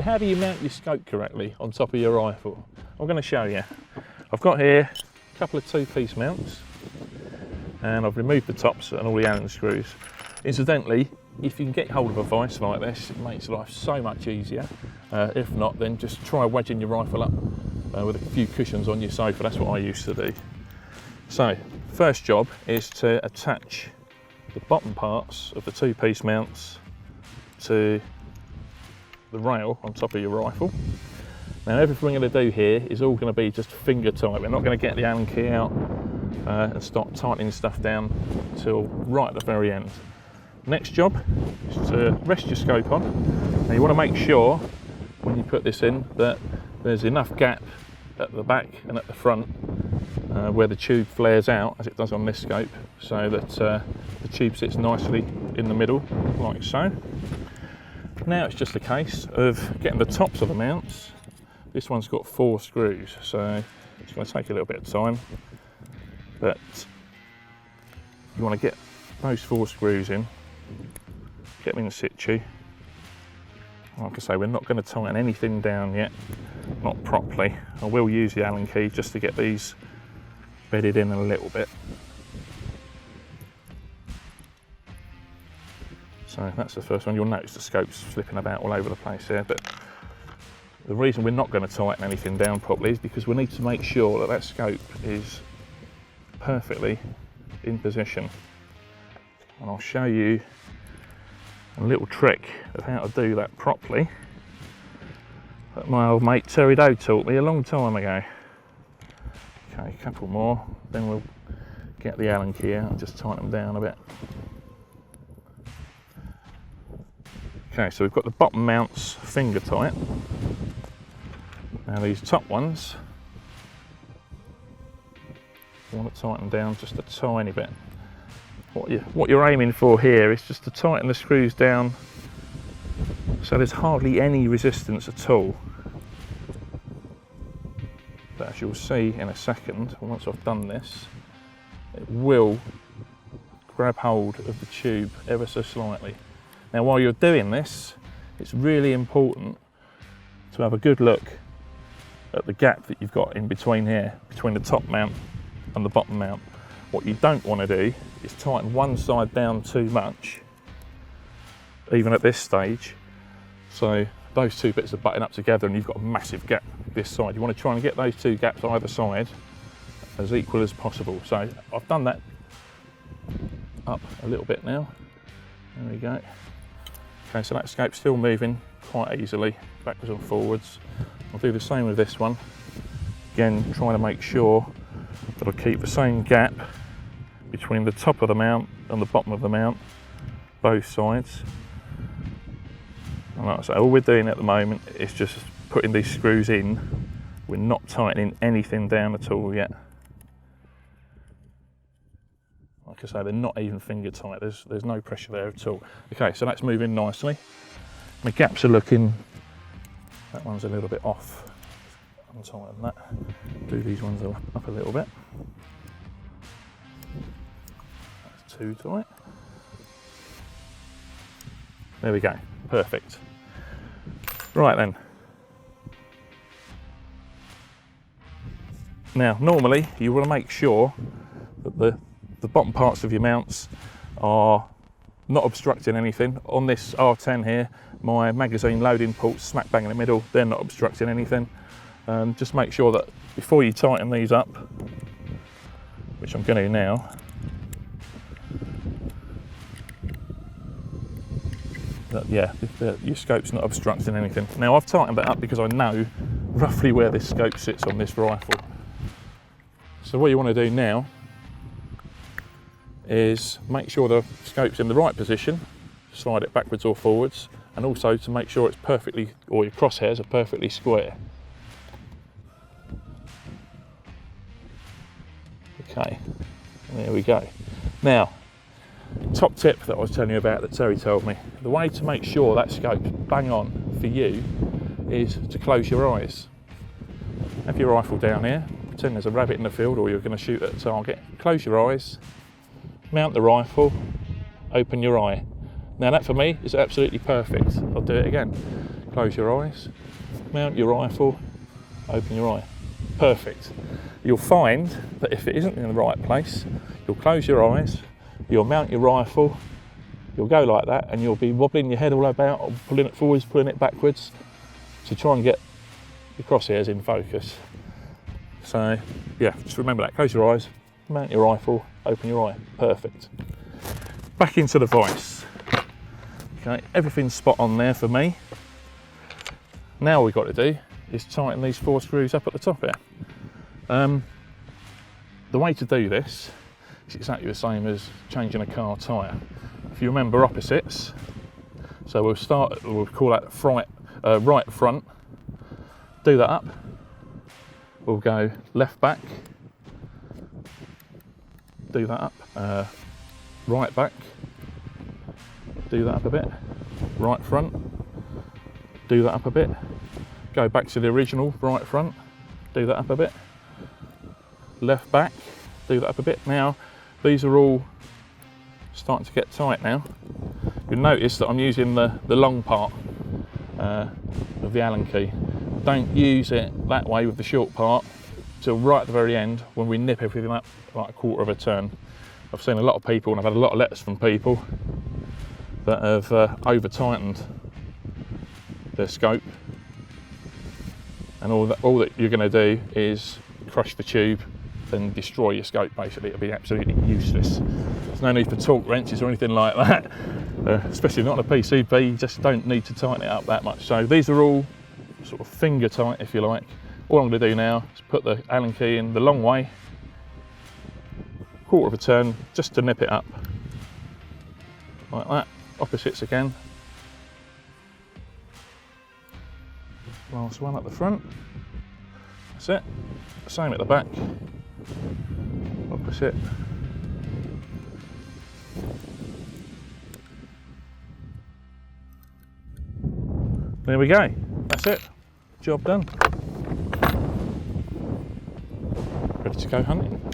how do you mount your scope correctly on top of your rifle? I'm going to show you. I've got here a couple of two-piece mounts, and I've removed the tops and all the Allen screws. Incidentally, if you can get hold of a vise like this, it makes life so much easier. If not, then just try wedging your rifle up with a few cushions on your sofa. That's what I used to do. So, first job is to attach the bottom parts of the two-piece mounts to the rail on top of your rifle. Now, everything we're going to do here is all going to be just finger tight. We're not going to get the Allen key out and start tightening stuff down till right at the very end. Next job is to rest your scope on. Now, you want to make sure when you put this in that there's enough gap at the back and at the front where the tube flares out, as it does on this scope, so that the tube sits nicely in the middle, like so. Now it's just a case of getting the tops of the mounts. This one's got 4 screws, so it's going to take a little bit of time, but you want to get those 4 screws in, get them in situ. Like I say, we're not going to tighten anything down yet, not properly. I will use the Allen key just to get these bedded in a little bit. So that's the first one. You'll notice the scope's slipping about all over the place here, but the reason we're not going to tighten anything down properly is because we need to make sure that that scope is perfectly in position. And I'll show you a little trick of how to do that properly that my old mate Terry Doe taught me a long time ago. Okay, a couple more, then we'll get the Allen key out and just tighten them down a bit. Okay, so we've got the bottom mounts finger tight. Now these top ones, you want to tighten down just a tiny bit. What you're aiming for here is just to tighten the screws down so there's hardly any resistance at all. But as you'll see in a second, once I've done this, it will grab hold of the tube ever so slightly. Now, while you're doing this, it's really important to have a good look at the gap that you've got in between here, between the top mount and the bottom mount. What you don't want to do is tighten one side down too much, even at this stage. So those two bits are butting up together and you've got a massive gap this side. You want to try and get those two gaps either side as equal as possible. So I've done that up a little bit now. There we go. Okay, so that scope's still moving quite easily, backwards and forwards. I'll do the same with this one. Again, trying to make sure that I keep the same gap between the top of the mount and the bottom of the mount, both sides. And like I say, all we're doing at the moment is just putting these screws in. We're not tightening anything down at all yet. Like I say, they're not even finger tight, there's no pressure there at all. Okay, so that's moving nicely. My gaps are looking, that one's a little bit off. Untighten that. Do these ones up a little bit. That's too tight. There we go, perfect. Right then. Now, normally you want to make sure that the bottom parts of your mounts are not obstructing anything. On this R10 here, my magazine loading ports smack bang in the middle, they're not obstructing anything. Just make sure that before you tighten these up, which I'm going to do now, that your scope's not obstructing anything. Now I've tightened that up because I know roughly where this scope sits on this rifle. So what you want to do now is make sure the scope's in the right position, slide it backwards or forwards, and also to make sure it's perfectly, or your crosshairs are perfectly square. Okay, there we go. Now, top tip that I was telling you about that Terry told me, the way to make sure that scope's bang on for you is to close your eyes. Have your rifle down here, pretend there's a rabbit in the field or you're going to shoot at a target. Close your eyes, mount the rifle, open your eye. Now that for me is absolutely perfect. I'll do it again. close your eyes, mount your rifle, open your eye. Perfect. You'll find that if it isn't in the right place, you'll close your eyes, you'll mount your rifle, you'll go like that, and you'll be wobbling your head all about, or pulling it forwards, pulling it backwards, to try and get your crosshairs in focus. So yeah, just remember that. Close your eyes, mount your rifle, open your eye. Perfect. Back into the vise. Okay, everything's spot on there for me. Now all we've got to do is tighten these 4 screws up at the top here. The way to do this is exactly the same as changing a car tyre. If you remember opposites, so we'll call that right front, do that up, we'll go left back, do that up, right back, do that up a bit, right front, do that up a bit, go back to the original right front, do that up a bit, left back, do that up a bit. Now these are all starting to get tight now. You'll notice that I'm using the long part of the Allen key. Don't use it that way with the short part till right at the very end when we nip everything up like a quarter of a turn. I've seen a lot of people, and I've had a lot of letters from people that have over tightened their scope, and all that you're going to do is crush the tube and destroy your scope. Basically, it'll be absolutely useless. There's no need for torque wrenches or anything like that, especially not on a PCB. You just don't need to tighten it up that much. So these are all sort of finger tight, if you like. All I'm going to do now is put the Allen key in the long way, quarter of a turn, just to nip it up, like that. Opposites again. Last one at the front. That's it. Same at the back. Opposite. There we go. That's it. Job done. Ready to go hunting.